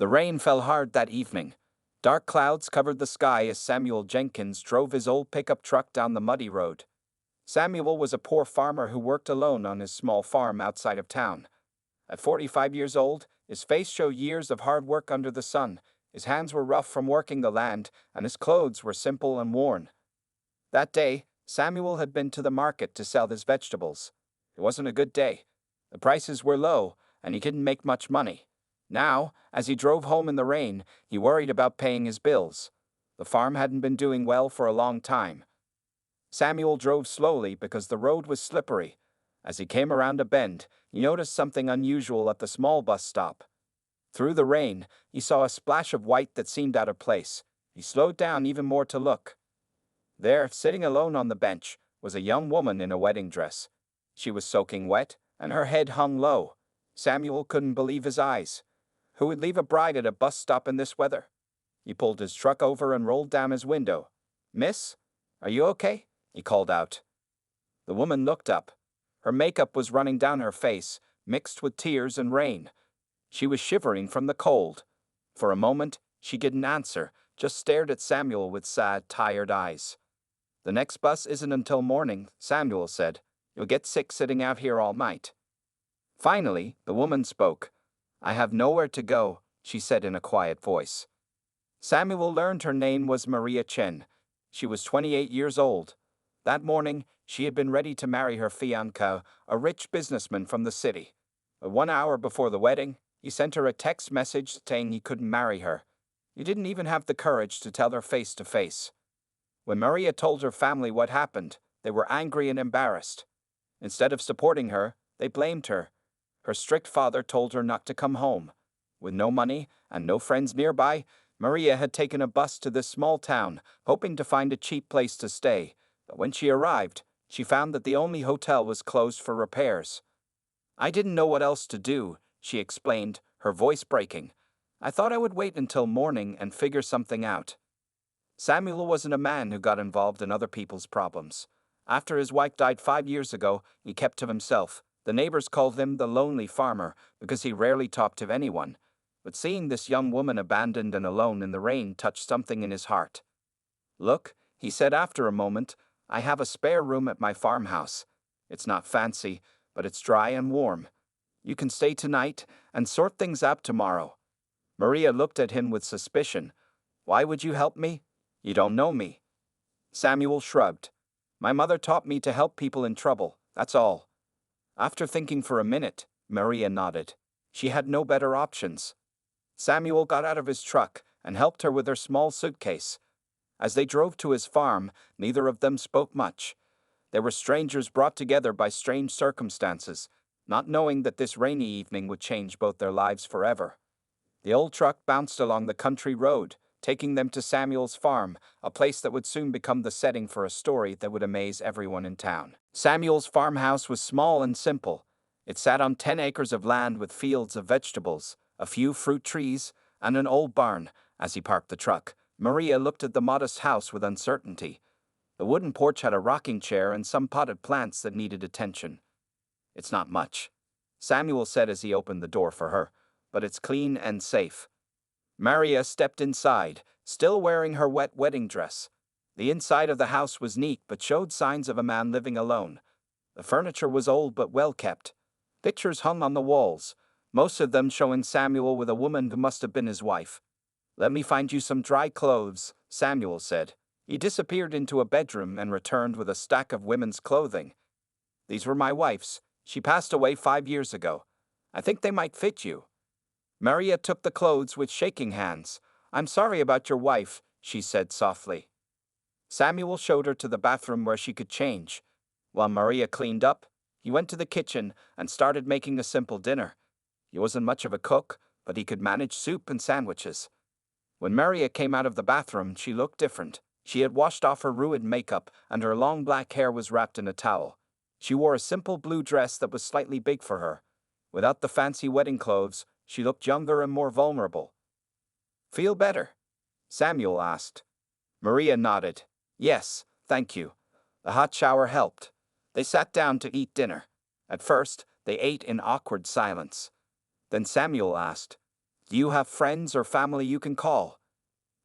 The rain fell hard that evening. Dark clouds covered the sky as Samuel Jenkins drove his old pickup truck down the muddy road. Samuel was a poor farmer who worked alone on his small farm outside of town. At 45 years old, his face showed years of hard work under the sun. His hands were rough from working the land, and his clothes were simple and worn. That day, Samuel had been to the market to sell his vegetables. It wasn't a good day. The prices were low, and he didn't make much money. Now, as he drove home in the rain, he worried about paying his bills. The farm hadn't been doing well for a long time. Samuel drove slowly because the road was slippery. As he came around a bend, he noticed something unusual at the small bus stop. Through the rain, he saw a splash of white that seemed out of place. He slowed down even more to look. There, sitting alone on the bench, was a young woman in a wedding dress. She was soaking wet, and her head hung low. Samuel couldn't believe his eyes. Who would leave a bride at a bus stop in this weather? He pulled his truck over and rolled down his window. "Miss, are you okay?" he called out. The woman looked up. Her makeup was running down her face, mixed with tears and rain. She was shivering from the cold. For a moment, she didn't answer, just stared at Samuel with sad, tired eyes. "The next bus isn't until morning," Samuel said. "You'll get sick sitting out here all night." Finally, the woman spoke. "I have nowhere to go," she said in a quiet voice. Samuel learned her name was Maria Chen. She was 28 years old. That morning, she had been ready to marry her fiancé, a rich businessman from the city. But 1 hour before the wedding, he sent her a text message saying he couldn't marry her. He didn't even have the courage to tell her face to face. When Maria told her family what happened, they were angry and embarrassed. Instead of supporting her, they blamed her. Her strict father told her not to come home. With no money and no friends nearby, Maria had taken a bus to this small town, hoping to find a cheap place to stay. But when she arrived, she found that the only hotel was closed for repairs. "I didn't know what else to do," she explained, her voice breaking. "I thought I would wait until morning and figure something out." Samuel wasn't a man who got involved in other people's problems. After his wife died 5 years ago, he kept to himself. The neighbors called him the lonely farmer because he rarely talked to anyone. But seeing this young woman abandoned and alone in the rain touched something in his heart. "Look," he said after a moment, "I have a spare room at my farmhouse. It's not fancy, but it's dry and warm. You can stay tonight and sort things out tomorrow." Maria looked at him with suspicion. "Why would you help me? You don't know me." Samuel shrugged. "My mother taught me to help people in trouble, that's all." After thinking for a minute, Maria nodded. She had no better options. Samuel got out of his truck and helped her with her small suitcase. As they drove to his farm, neither of them spoke much. They were strangers brought together by strange circumstances, not knowing that this rainy evening would change both their lives forever. The old truck bounced along the country road, taking them to Samuel's farm, a place that would soon become the setting for a story that would amaze everyone in town. Samuel's farmhouse was small and simple. It sat on 10 acres of land with fields of vegetables, a few fruit trees, and an old barn. As he parked the truck, Maria looked at the modest house with uncertainty. The wooden porch had a rocking chair and some potted plants that needed attention. "It's not much," Samuel said as he opened the door for her, "but it's clean and safe." Maria stepped inside, still wearing her wet wedding dress. The inside of the house was neat but showed signs of a man living alone. The furniture was old but well kept. Pictures hung on the walls, most of them showing Samuel with a woman who must have been his wife. "Let me find you some dry clothes," Samuel said. He disappeared into a bedroom and returned with a stack of women's clothing. "These were my wife's. She passed away 5 years ago. I think they might fit you." Maria took the clothes with shaking hands. "I'm sorry about your wife," she said softly. Samuel showed her to the bathroom where she could change. While Maria cleaned up, he went to the kitchen and started making a simple dinner. He wasn't much of a cook, but he could manage soup and sandwiches. When Maria came out of the bathroom, she looked different. She had washed off her ruined makeup, and her long black hair was wrapped in a towel. She wore a simple blue dress that was slightly big for her. Without the fancy wedding clothes, she looked younger and more vulnerable. "Feel better?" Samuel asked. Maria nodded. "Yes, thank you." The hot shower helped. They sat down to eat dinner. At first, they ate in awkward silence. Then Samuel asked, Do you have friends or family you can call?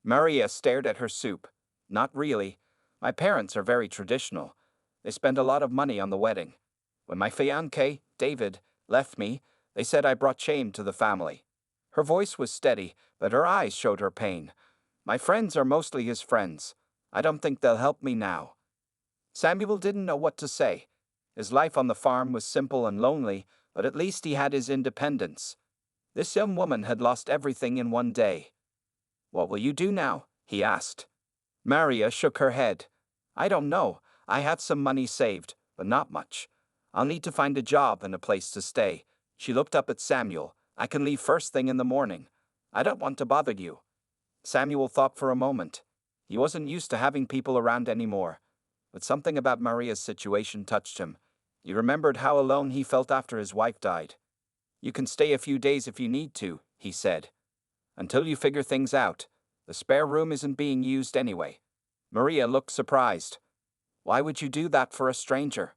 Maria stared at her soup. Not really. My parents are very traditional. They spend a lot of money on the wedding. When my fiancé, David, left me, they said I brought shame to the family. Her voice was steady, but her eyes showed her pain. My friends are mostly his friends. I don't think they'll help me now. Samuel didn't know what to say. His life on the farm was simple and lonely, but at least he had his independence. This young woman had lost everything in one day. What will you do now? He asked. Maria shook her head. I don't know. I have some money saved, but not much. I'll need to find a job and a place to stay. She looked up at Samuel. I can leave first thing in the morning. I don't want to bother you. Samuel thought for a moment. He wasn't used to having people around anymore. But something about Maria's situation touched him. He remembered how alone he felt after his wife died. You can stay a few days if you need to, he said. Until you figure things out. The spare room isn't being used anyway. Maria looked surprised. Why would you do that for a stranger?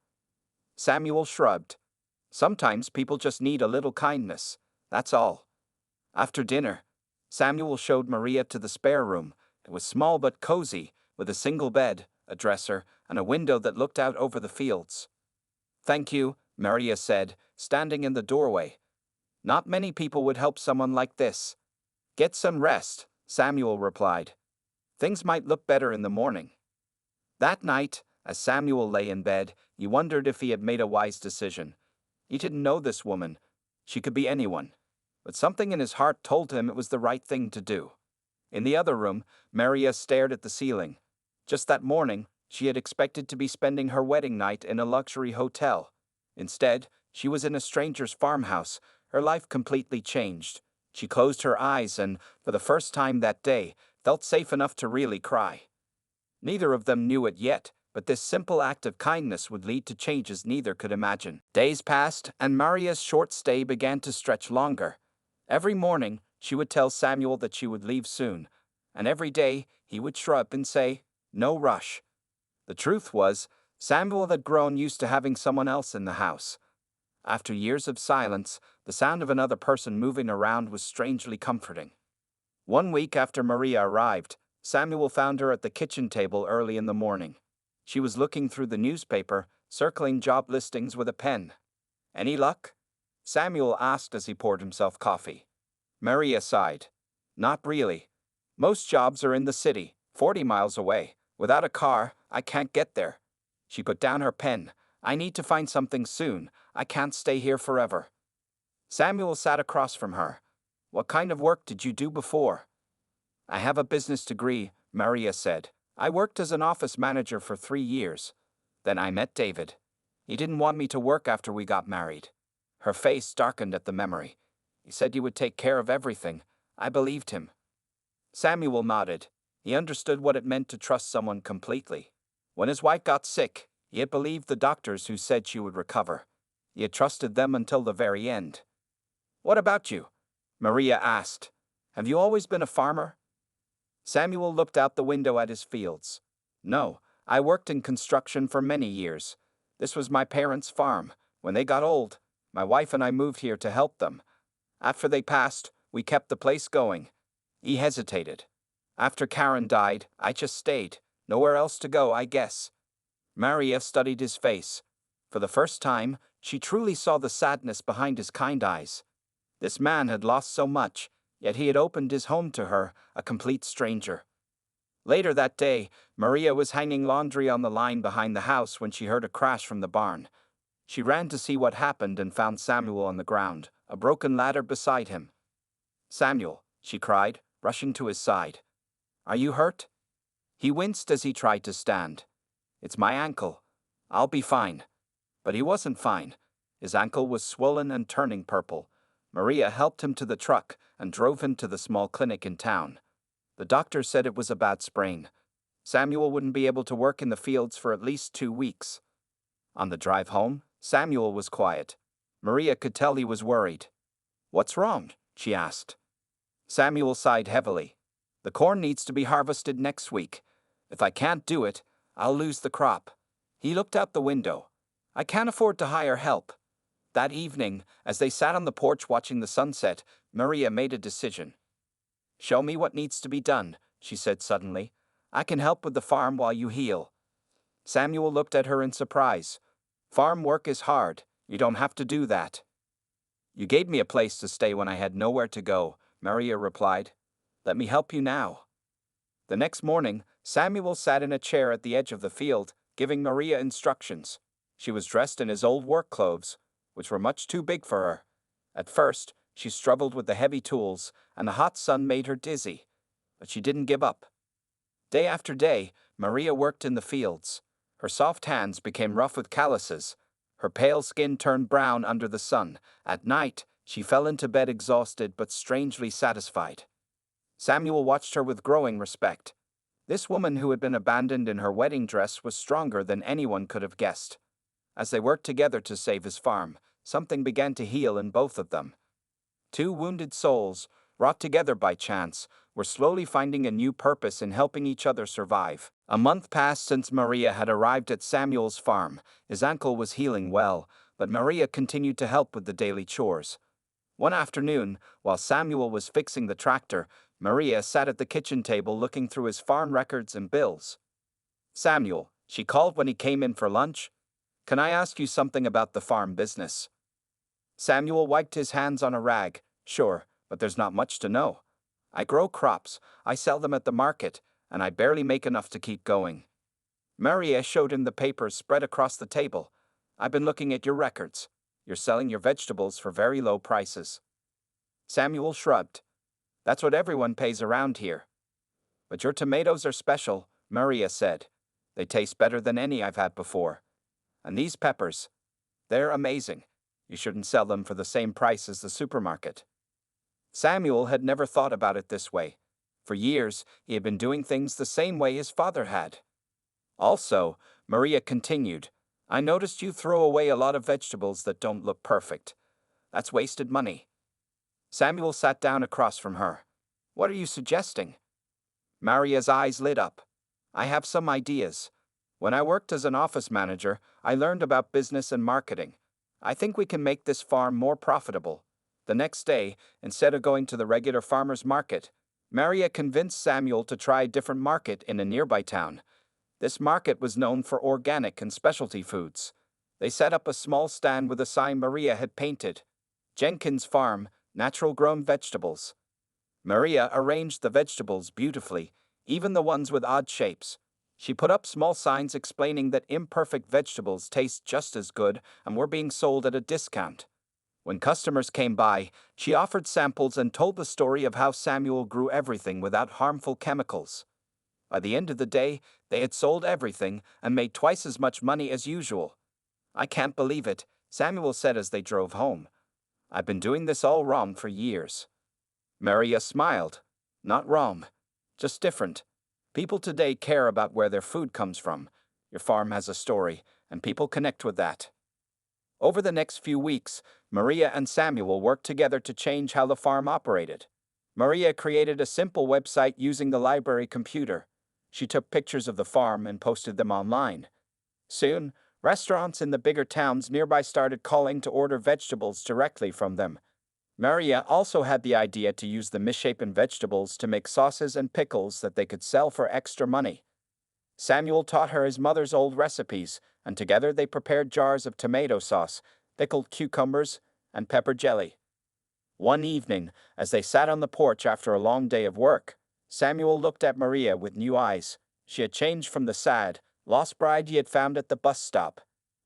Samuel shrugged. Sometimes people just need a little kindness. That's all. After dinner, Samuel showed Maria to the spare room. It was small but cozy, with a single bed, a dresser, and a window that looked out over the fields. Thank you, Maria said, standing in the doorway. Not many people would help someone like this. Get some rest, Samuel replied. Things might look better in the morning. That night, as Samuel lay in bed, he wondered if he had made a wise decision. He didn't know this woman. She could be anyone. But something in his heart told him it was the right thing to do. In the other room, Maria stared at the ceiling. Just that morning, she had expected to be spending her wedding night in a luxury hotel. Instead, she was in a stranger's farmhouse. Her life completely changed. She closed her eyes and, for the first time that day, felt safe enough to really cry. Neither of them knew it yet, but this simple act of kindness would lead to changes neither could imagine. Days passed, and Maria's short stay began to stretch longer. Every morning, she would tell Samuel that she would leave soon, and every day, he would shrug and say, "No rush." The truth was, Samuel had grown used to having someone else in the house. After years of silence, the sound of another person moving around was strangely comforting. One week after Maria arrived, Samuel found her at the kitchen table early in the morning. She was looking through the newspaper, circling job listings with a pen. Any luck? Samuel asked as he poured himself coffee. Maria sighed. Not really. Most jobs are in the city, 40 miles away. Without a car, I can't get there. She put down her pen. I need to find something soon. I can't stay here forever. Samuel sat across from her. What kind of work did you do before? I have a business degree, Maria said. I worked as an office manager for 3 years. Then I met David. He didn't want me to work after we got married. Her face darkened at the memory. He said you would take care of everything. I believed him. Samuel nodded. He understood what it meant to trust someone completely. When his wife got sick, he had believed the doctors who said she would recover. He had trusted them until the very end. What about you? Maria asked. Have you always been a farmer? Samuel looked out the window at his fields. No, I worked in construction for many years. This was my parents' farm. When they got old, my wife and I moved here to help them. After they passed, we kept the place going. He hesitated. After Karen died, I just stayed. Nowhere else to go, I guess. Maria studied his face. For the first time, she truly saw the sadness behind his kind eyes. This man had lost so much, yet he had opened his home to her, a complete stranger. Later that day, Maria was hanging laundry on the line behind the house when she heard a crash from the barn. She ran to see what happened and found Samuel on the ground, a broken ladder beside him. Samuel, she cried, rushing to his side. Are you hurt? He winced as he tried to stand. It's my ankle. I'll be fine. But he wasn't fine. His ankle was swollen and turning purple. Maria helped him to the truck and drove him to the small clinic in town. The doctor said it was a bad sprain. Samuel wouldn't be able to work in the fields for at least 2 weeks. On the drive home, Samuel was quiet. Maria could tell he was worried. What's wrong? She asked. Samuel sighed heavily. The corn needs to be harvested next week. If I can't do it, I'll lose the crop. He looked out the window. I can't afford to hire help. That evening, as they sat on the porch watching the sunset, Maria made a decision. "Show me what needs to be done," she said suddenly. "I can help with the farm while you heal." Samuel looked at her in surprise. "Farm work is hard. You don't have to do that." "You gave me a place to stay when I had nowhere to go," Maria replied. "Let me help you now." The next morning, Samuel sat in a chair at the edge of the field, giving Maria instructions. She was dressed in his old work clothes, which were much too big for her. At first, she struggled with the heavy tools, and the hot sun made her dizzy. But she didn't give up. Day after day, Maria worked in the fields. Her soft hands became rough with calluses. Her pale skin turned brown under the sun. At night, she fell into bed exhausted but strangely satisfied. Samuel watched her with growing respect. This woman who had been abandoned in her wedding dress was stronger than anyone could have guessed. As they worked together to save his farm, something began to heal in both of them. Two wounded souls, wrought together by chance, were slowly finding a new purpose in helping each other survive. A month passed since Maria had arrived at Samuel's farm. His ankle was healing well, but Maria continued to help with the daily chores. One afternoon, while Samuel was fixing the tractor, Maria sat at the kitchen table looking through his farm records and bills. "Samuel," she called when he came in for lunch, "can I ask you something about the farm business?" Samuel wiped his hands on a rag. "Sure, but there's not much to know. I grow crops, I sell them at the market, and I barely make enough to keep going." Maria showed him the papers spread across the table. "I've been looking at your records. You're selling your vegetables for very low prices." Samuel shrugged. "That's what everyone pays around here." "But your tomatoes are special," Maria said. "They taste better than any I've had before. And these peppers, they're amazing. You shouldn't sell them for the same price as the supermarket." Samuel had never thought about it this way. For years, he had been doing things the same way his father had. "Also," Maria continued, "I noticed you throw away a lot of vegetables that don't look perfect. That's wasted money." Samuel sat down across from her. "What are you suggesting?" Maria's eyes lit up. "I have some ideas. When I worked as an office manager, I learned about business and marketing. I think we can make this farm more profitable." The next day, instead of going to the regular farmer's market, Maria convinced Samuel to try a different market in a nearby town. This market was known for organic and specialty foods. They set up a small stand with a sign Maria had painted: "Jenkins Farm, Natural-Grown Vegetables." Maria arranged the vegetables beautifully, even the ones with odd shapes. She put up small signs explaining that imperfect vegetables taste just as good and were being sold at a discount. When customers came by, she offered samples and told the story of how Samuel grew everything without harmful chemicals. By the end of the day, they had sold everything and made twice as much money as usual. "I can't believe it," Samuel said as they drove home. "I've been doing this all wrong for years." Maria smiled. "Not wrong, just different. People today care about where their food comes from. Your farm has a story, and people connect with that." Over the next few weeks, Maria and Samuel worked together to change how the farm operated. Maria created a simple website using the library computer. She took pictures of the farm and posted them online. Soon, restaurants in the bigger towns nearby started calling to order vegetables directly from them. Maria also had the idea to use the misshapen vegetables to make sauces and pickles that they could sell for extra money. Samuel taught her his mother's old recipes, and together they prepared jars of tomato sauce, pickled cucumbers, and pepper jelly. One evening, as they sat on the porch after a long day of work, Samuel looked at Maria with new eyes. She had changed from the sad, lost bride he had found at the bus stop.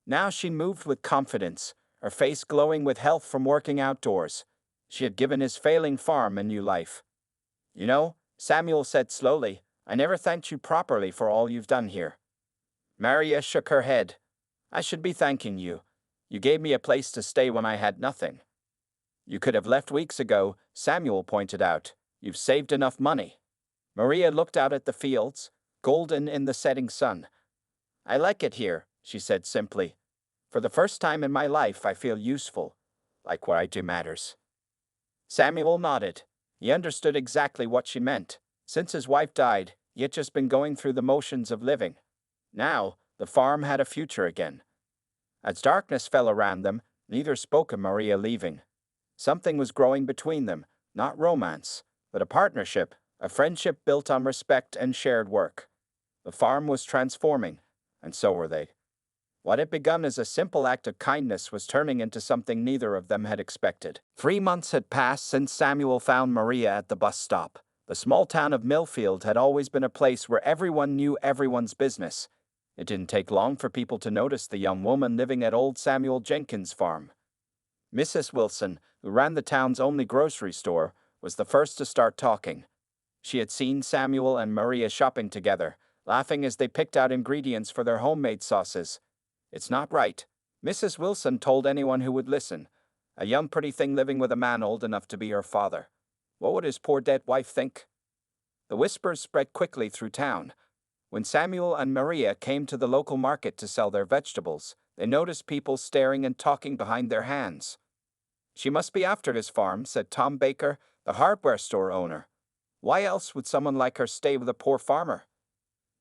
Now she moved with confidence, her face glowing with health from working outdoors. She had given his failing farm a new life. "You know," Samuel said slowly, "I never thanked you properly for all you've done here." Maria shook her head. "I should be thanking you. You gave me a place to stay when I had nothing." "You could have left weeks ago," Samuel pointed out. "You've saved enough money." Maria looked out at the fields, golden in the setting sun. "I like it here," she said simply. "For the first time in my life, I feel useful, like what I do matters." Samuel nodded. He understood exactly what she meant. Since his wife died, he had just been going through the motions of living. Now, the farm had a future again. As darkness fell around them, neither spoke of Maria leaving. Something was growing between them, Not romance, but a partnership, a friendship built on respect and shared work. The farm was transforming, and so were they. What had begun as a simple act of kindness was turning into something neither of them had expected. 3 months had passed since Samuel found Maria at the bus stop. The small town of Millfield had always been a place where everyone knew everyone's business. It didn't take long for people to notice the young woman living at old Samuel Jenkins' farm. Mrs. Wilson, who ran the town's only grocery store, was the first to start talking. She had seen Samuel and Maria shopping together, laughing as they picked out ingredients for their homemade sauces. "It's not right," Mrs. Wilson told anyone who would listen. "A young pretty thing living with a man old enough to be her father. What would his poor dead wife think?" The whispers spread quickly through town. When Samuel and Maria came to the local market to sell their vegetables, they noticed people staring and talking behind their hands. "She must be after his farm," said Tom Baker, the hardware store owner. "Why else would someone like her stay with a poor farmer?"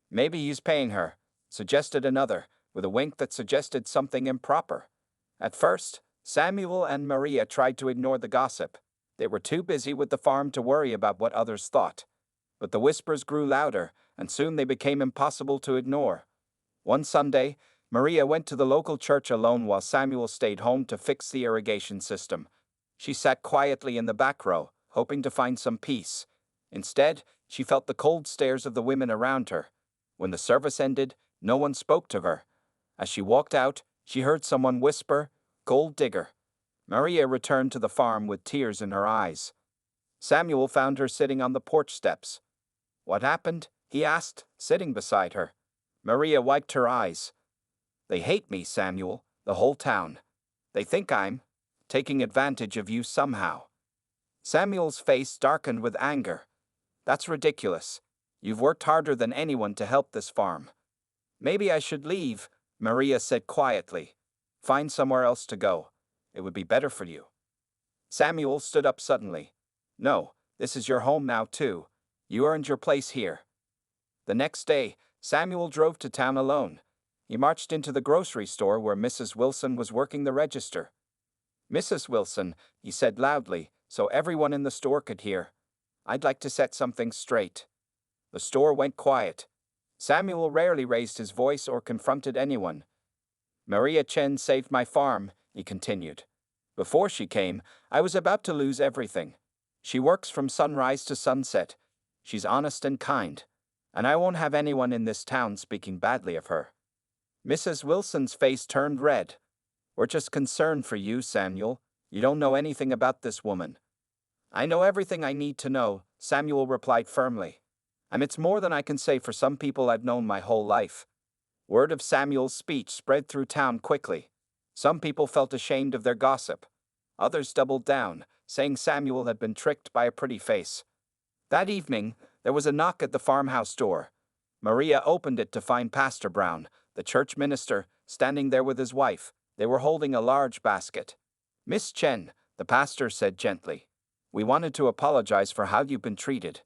"Maybe he's paying her," suggested another, with a wink that suggested something improper. At first, Samuel and Maria tried to ignore the gossip. They were too busy with the farm to worry about what others thought. But the whispers grew louder, and soon they became impossible to ignore. One Sunday, Maria went to the local church alone while Samuel stayed home to fix the irrigation system. She sat quietly in the back row, hoping to find some peace. Instead, she felt the cold stares of the women around her. When the service ended, no one spoke to her. As she walked out, she heard someone whisper, "Gold digger." Maria returned to the farm with tears in her eyes. Samuel found her sitting on the porch steps. "What happened?" he asked, sitting beside her. Maria wiped her eyes. "They hate me, Samuel, the whole town. They think I'm taking advantage of you somehow." Samuel's face darkened with anger. "That's ridiculous. You've worked harder than anyone to help this farm." "Maybe I should leave," Maria said quietly. "Find somewhere else to go. It would be better for you." Samuel stood up suddenly. "No, this is your home now too. You earned your place here." The next day, Samuel drove to town alone. He marched into the grocery store where Mrs. Wilson was working the register. "Mrs. Wilson," he said loudly, so everyone in the store could hear, "I'd like to set something straight." The store went quiet. Samuel rarely raised his voice or confronted anyone. "Maria Chen saved my farm," he continued. "Before she came, I was about to lose everything. She works from sunrise to sunset. She's honest and kind, and I won't have anyone in this town speaking badly of her." Mrs. Wilson's face turned red. "We're just concerned for you, Samuel. You don't know anything about this woman." "I know everything I need to know," Samuel replied firmly. "And it's more than I can say for some people I've known my whole life." Word of Samuel's speech spread through town quickly. Some people felt ashamed of their gossip. Others doubled down, saying Samuel had been tricked by a pretty face. That evening, there was a knock at the farmhouse door. Maria opened it to find Pastor Brown, the church minister, standing there with his wife. They were holding a large basket. "Miss Chen," the pastor said gently, "we wanted to apologize for how you've been treated.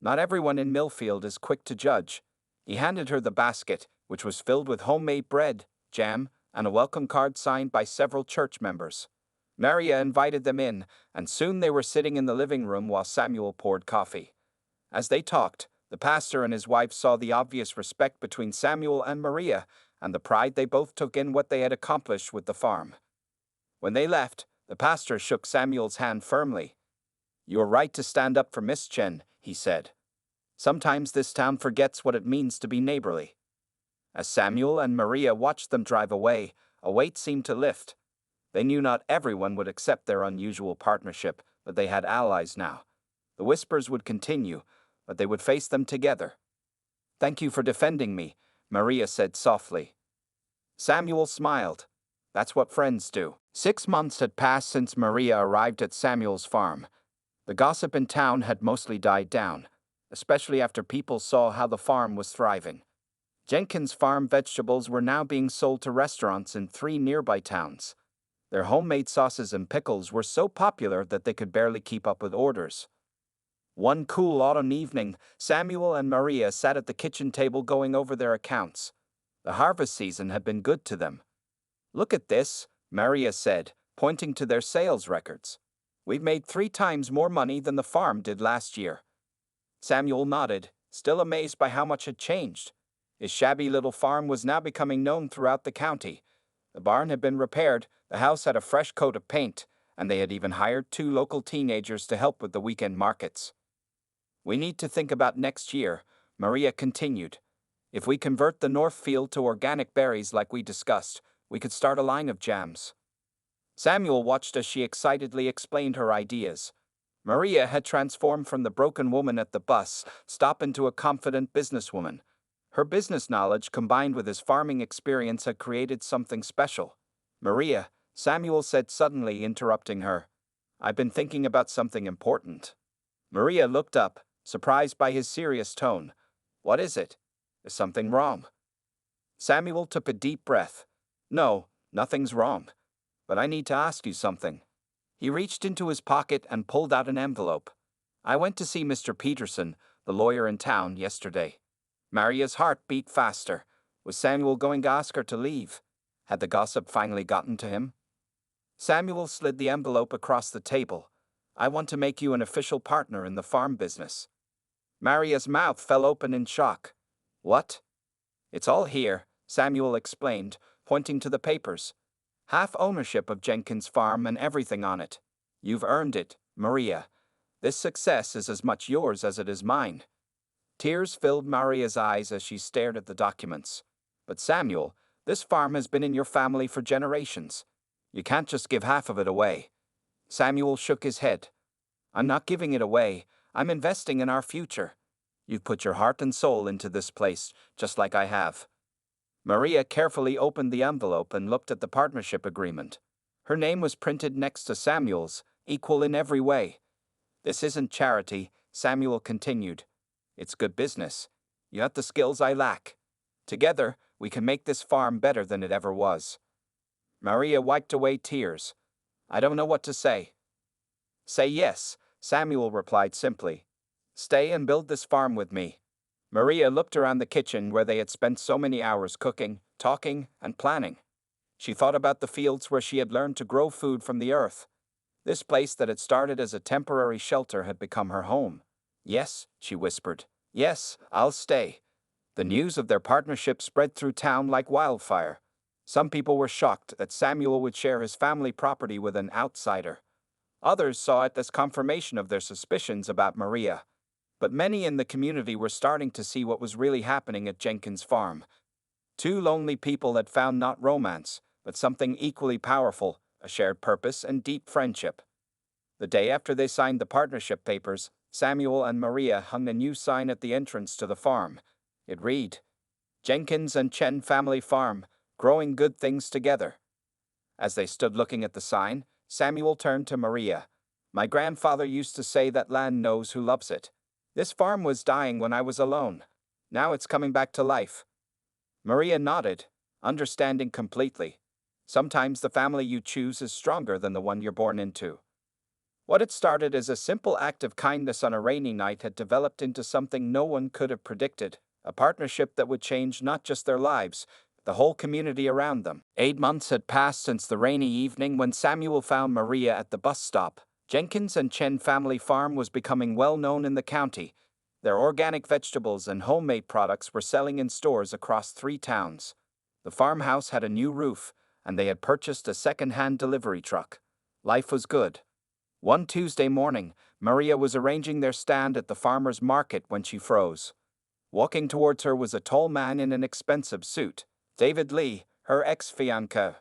Not everyone in Millfield is quick to judge." He handed her the basket, which was filled with homemade bread, jam, and a welcome card signed by several church members. Maria invited them in, and soon they were sitting in the living room while Samuel poured coffee. As they talked, the pastor and his wife saw the obvious respect between Samuel and Maria, and the pride they both took in what they had accomplished with the farm. When they left, the pastor shook Samuel's hand firmly. "You are right to stand up for Miss Chen," he said. "Sometimes this town forgets what it means to be neighborly." As Samuel and Maria watched them drive away, a weight seemed to lift. They knew not everyone would accept their unusual partnership, but they had allies now. The whispers would continue, but they would face them together. "Thank you for defending me," Maria said softly. Samuel smiled. "That's what friends do." 6 months had passed since Maria arrived at Samuel's farm. The gossip in town had mostly died down, especially after people saw how the farm was thriving. Jenkins' farm vegetables were now being sold to restaurants in 3 nearby towns. Their homemade sauces and pickles were so popular that they could barely keep up with orders. One cool autumn evening, Samuel and Maria sat at the kitchen table going over their accounts. The harvest season had been good to them. "Look at this," Maria said, pointing to their sales records. We've made 3 times more money than the farm did last year. Samuel nodded, still amazed by how much had changed. His shabby little farm was now becoming known throughout the county. The barn had been repaired, the house had a fresh coat of paint, and they had even hired 2 local teenagers to help with the weekend markets. We need to think about next year, Maria continued. If we convert the north field to organic berries like we discussed, we could start a line of jams. Samuel watched as she excitedly explained her ideas. Maria had transformed from the broken woman at the bus stop into a confident businesswoman. Her business knowledge combined with his farming experience had created something special. Maria, Samuel said suddenly, interrupting her. I've been thinking about something important. Maria looked up, surprised by his serious tone. What is it? Is something wrong? Samuel took a deep breath. No, nothing's wrong. But I need to ask you something. He reached into his pocket and pulled out an envelope. I went to see Mr. Peterson, the lawyer in town, yesterday. Maria's heart beat faster. Was Samuel going to ask her to leave? Had the gossip finally gotten to him? Samuel slid the envelope across the table. I want to make you an official partner in the farm business. Maria's mouth fell open in shock. What? It's all here, Samuel explained, pointing to the papers. Half ownership of Jenkins' farm and everything on it. You've earned it, Maria. This success is as much yours as it is mine. Tears filled Maria's eyes as she stared at the documents. But Samuel, this farm has been in your family for generations. You can't just give half of it away. Samuel shook his head. I'm not giving it away. I'm investing in our future. You've put your heart and soul into this place, just like I have. Maria carefully opened the envelope and looked at the partnership agreement. Her name was printed next to Samuel's, equal in every way. This isn't charity, Samuel continued. It's good business. You have the skills I lack. Together, we can make this farm better than it ever was. Maria wiped away tears. I don't know what to say. Say yes, Samuel replied simply. Stay and build this farm with me. Maria looked around the kitchen where they had spent so many hours cooking, talking, and planning. She thought about the fields where she had learned to grow food from the earth. This place that had started as a temporary shelter had become her home. Yes, she whispered. Yes, I'll stay. The news of their partnership spread through town like wildfire. Some people were shocked that Samuel would share his family property with an outsider. Others saw it as confirmation of their suspicions about Maria. But many in the community were starting to see what was really happening at Jenkins' farm. 2 lonely people had found not romance, but something equally powerful, a shared purpose and deep friendship. The day after they signed the partnership papers, Samuel and Maria hung a new sign at the entrance to the farm. It read, Jenkins and Chen Family Farm, growing good things together. As they stood looking at the sign, Samuel turned to Maria. My grandfather used to say that land knows who loves it. This farm was dying when I was alone. Now it's coming back to life. Maria nodded, understanding completely. Sometimes the family you choose is stronger than the one you're born into. What had started as a simple act of kindness on a rainy night had developed into something no one could have predicted, a partnership that would change not just their lives, the whole community around them. 8 months had passed since the rainy evening when Samuel found Maria at the bus stop. Jenkins and Chen Family Farm was becoming well known in the county. Their organic vegetables and homemade products were selling in stores across 3 towns. The farmhouse had a new roof, and they had purchased a second-hand delivery truck. Life was good. One Tuesday morning, Maria was arranging their stand at the farmer's market when she froze. Walking towards her was a tall man in an expensive suit, David Lee, her ex-fiancé.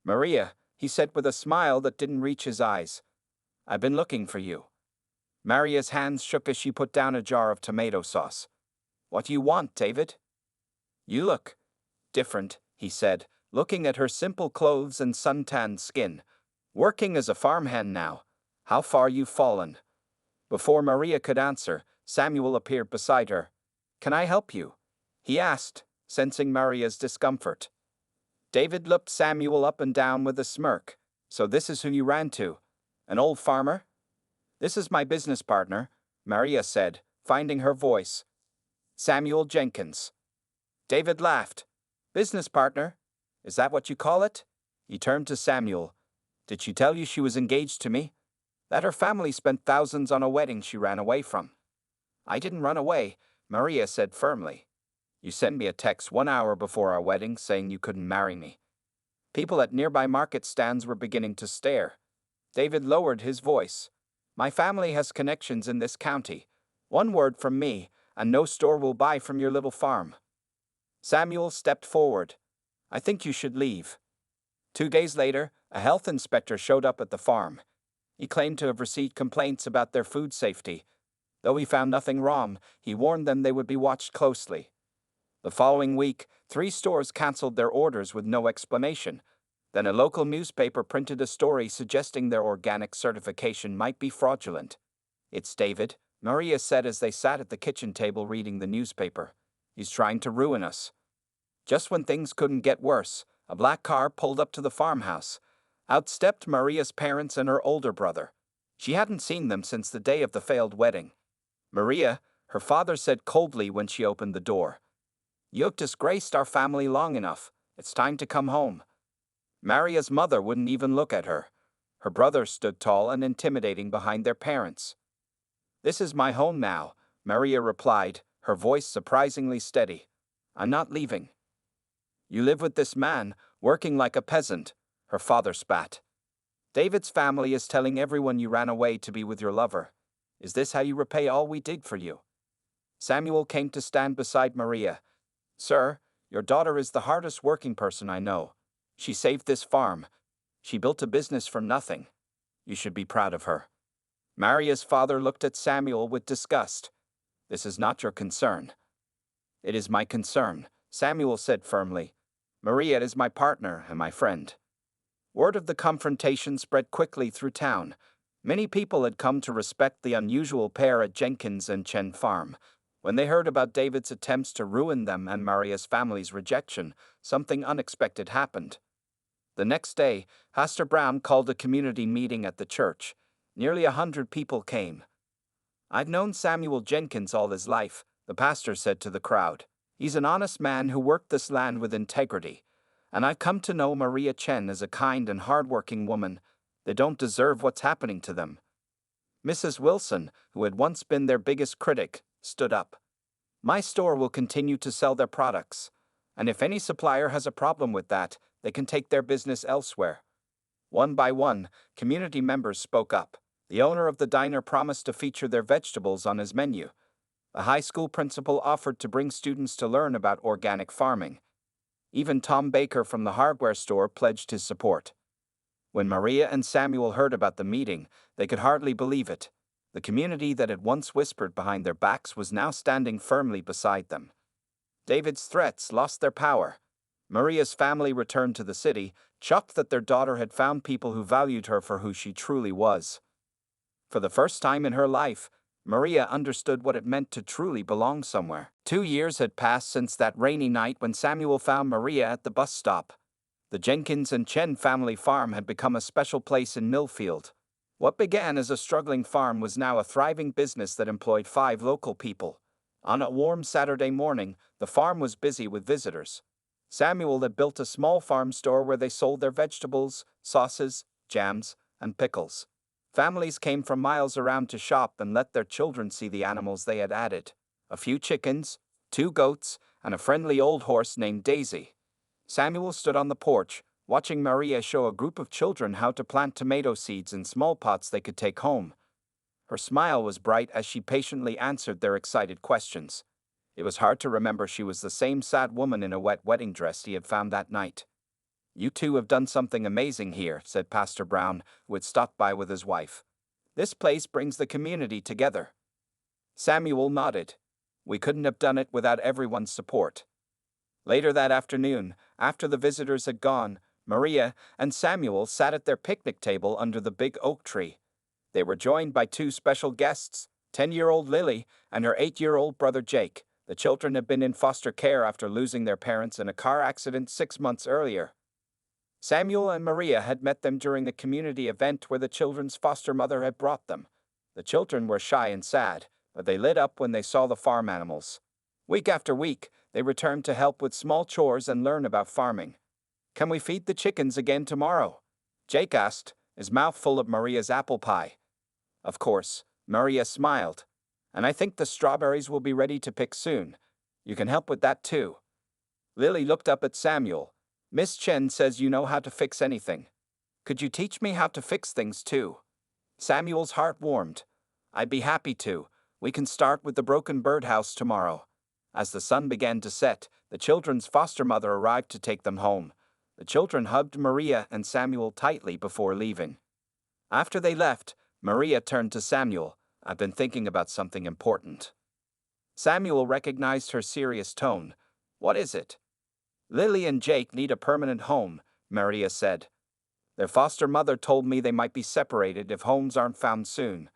Maria, he said with a smile that didn't reach his eyes. I've been looking for you. Maria's hands shook as she put down a jar of tomato sauce. What do you want, David? You look different, he said, looking at her simple clothes and suntanned skin. Working as a farmhand now. How far you've fallen. Before Maria could answer, Samuel appeared beside her. Can I help you? He asked, sensing Maria's discomfort. David looked Samuel up and down with a smirk. So this is who you ran to? An old farmer? This is my business partner, Maria said, finding her voice. Samuel Jenkins. David laughed. Business partner? Is that what you call it? He turned to Samuel. Did she tell you she was engaged to me? That her family spent thousands on a wedding she ran away from. I didn't run away, Maria said firmly. You sent me a text 1 hour before our wedding saying you couldn't marry me. People at nearby market stands were beginning to stare. David lowered his voice. My family has connections in this county. One word from me, and no store will buy from your little farm. Samuel stepped forward. I think you should leave. 2 days later, a health inspector showed up at the farm. He claimed to have received complaints about their food safety. Though he found nothing wrong, he warned them they would be watched closely. The following week, 3 stores canceled their orders with no explanation. Then a local newspaper printed a story suggesting their organic certification might be fraudulent. It's David, Maria said as they sat at the kitchen table reading the newspaper. He's trying to ruin us. Just when things couldn't get worse, a black car pulled up to the farmhouse. Out stepped Maria's parents and her older brother. She hadn't seen them since the day of the failed wedding. Maria, her father said coldly when she opened the door. You've disgraced our family long enough. It's time to come home. Maria's mother wouldn't even look at her. Her brother stood tall and intimidating behind their parents. This is my home now, Maria replied, her voice surprisingly steady. I'm not leaving. You live with this man, working like a peasant, her father spat. David's family is telling everyone you ran away to be with your lover. Is this how you repay all we did for you? Samuel came to stand beside Maria. Sir, your daughter is the hardest working person I know. She saved this farm. She built a business from nothing. You should be proud of her. Maria's father looked at Samuel with disgust. This is not your concern. It is my concern, Samuel said firmly. Maria is my partner and my friend. Word of the confrontation spread quickly through town. Many people had come to respect the unusual pair at Jenkins and Chen Farm. When they heard about David's attempts to ruin them and Maria's family's rejection, something unexpected happened. The next day, Pastor Brown called a community meeting at the church. Nearly 100 people came. I've known Samuel Jenkins all his life, the pastor said to the crowd. He's an honest man who worked this land with integrity. And I've come to know Maria Chen as a kind and hardworking woman. They don't deserve what's happening to them. Mrs. Wilson, who had once been their biggest critic, stood up. My store will continue to sell their products. And if any supplier has a problem with that, they can take their business elsewhere. One by one, community members spoke up. The owner of the diner promised to feature their vegetables on his menu. The high school principal offered to bring students to learn about organic farming. Even Tom Baker from the hardware store pledged his support. When Maria and Samuel heard about the meeting, they could hardly believe it. The community that had once whispered behind their backs was now standing firmly beside them. David's threats lost their power. Maria's family returned to the city, shocked that their daughter had found people who valued her for who she truly was. For the first time in her life, Maria understood what it meant to truly belong somewhere. 2 years had passed since that rainy night when Samuel found Maria at the bus stop. The Jenkins and Chen family farm had become a special place in Millfield. What began as a struggling farm was now a thriving business that employed 5 local people. On a warm Saturday morning, the farm was busy with visitors. Samuel had built a small farm store where they sold their vegetables, sauces, jams, and pickles. Families came from miles around to shop and let their children see the animals they had added. A few chickens, 2 goats, and a friendly old horse named Daisy. Samuel stood on the porch, watching Maria show a group of children how to plant tomato seeds in small pots they could take home. Her smile was bright as she patiently answered their excited questions. It was hard to remember she was the same sad woman in a wet wedding dress he had found that night. You two have done something amazing here, said Pastor Brown, who had stopped by with his wife. This place brings the community together. Samuel nodded. We couldn't have done it without everyone's support. Later that afternoon, after the visitors had gone, Maria and Samuel sat at their picnic table under the big oak tree. They were joined by 2 special guests, 10-year-old Lily and her 8-year-old brother Jake. The children had been in foster care after losing their parents in a car accident 6 months earlier. Samuel and Maria had met them during a community event where the children's foster mother had brought them. The children were shy and sad, but they lit up when they saw the farm animals. Week after week, they returned to help with small chores and learn about farming. Can we feed the chickens again tomorrow? Jake asked, his mouth full of Maria's apple pie. Of course, Maria smiled. And I think the strawberries will be ready to pick soon. You can help with that too. Lily looked up at Samuel. Miss Chen says you know how to fix anything. Could you teach me how to fix things too? Samuel's heart warmed. I'd be happy to. We can start with the broken birdhouse tomorrow. As the sun began to set, the children's foster mother arrived to take them home. The children hugged Maria and Samuel tightly before leaving. After they left, Maria turned to Samuel. I've been thinking about something important. Samuel recognized her serious tone. What is it? Lily and Jake need a permanent home, Maria said. Their foster mother told me they might be separated if homes aren't found soon.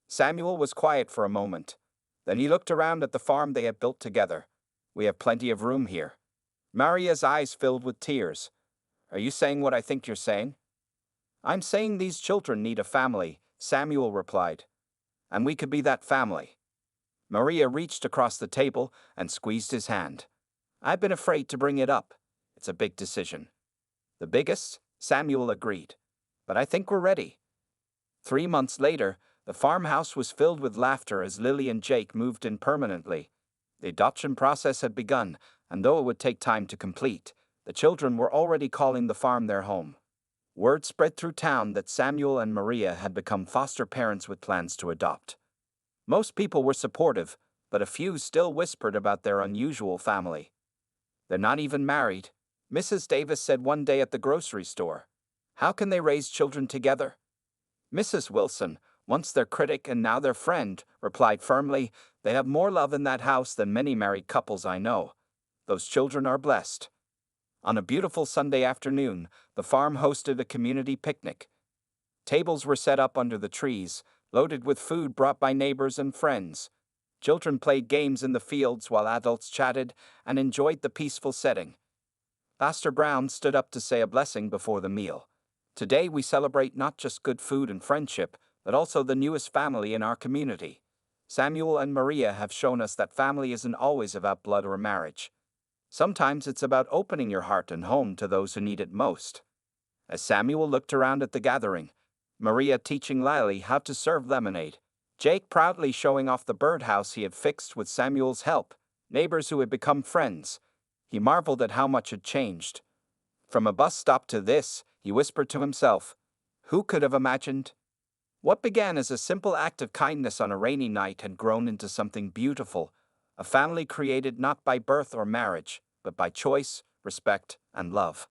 Samuel was quiet for a moment. Then he looked around at the farm they had built together. We have plenty of room here. Maria's eyes filled with tears. Are you saying what I think you're saying? I'm saying these children need a family, Samuel replied. And we could be that family. Maria reached across the table and squeezed his hand. I've been afraid to bring it up. It's a big decision. The biggest, Samuel agreed. But I think we're ready. 3 months later, the farmhouse was filled with laughter as Lily and Jake moved in permanently. The adoption process had begun, and though it would take time to complete, the children were already calling the farm their home. Word spread through town that Samuel and Maria had become foster parents with plans to adopt. Most people were supportive, but a few still whispered about their unusual family. They're not even married, Mrs. Davis said one day at the grocery store. How can they raise children together? Mrs. Wilson, once their critic and now their friend, replied firmly, they have more love in that house than many married couples I know. Those children are blessed. On a beautiful Sunday afternoon, the farm hosted a community picnic. Tables were set up under the trees, loaded with food brought by neighbors and friends. Children played games in the fields while adults chatted and enjoyed the peaceful setting. Pastor Brown stood up to say a blessing before the meal. Today we celebrate not just good food and friendship, but also the newest family in our community. Samuel and Maria have shown us that family isn't always about blood or marriage. Sometimes it's about opening your heart and home to those who need it most. As Samuel looked around at the gathering, Maria teaching Lily how to serve lemonade, Jake proudly showing off the birdhouse he had fixed with Samuel's help, neighbors who had become friends. He marveled at how much had changed. From a bus stop to this, he whispered to himself, who could have imagined? What began as a simple act of kindness on a rainy night had grown into something beautiful, a family created not by birth or marriage, but by choice, respect, and love.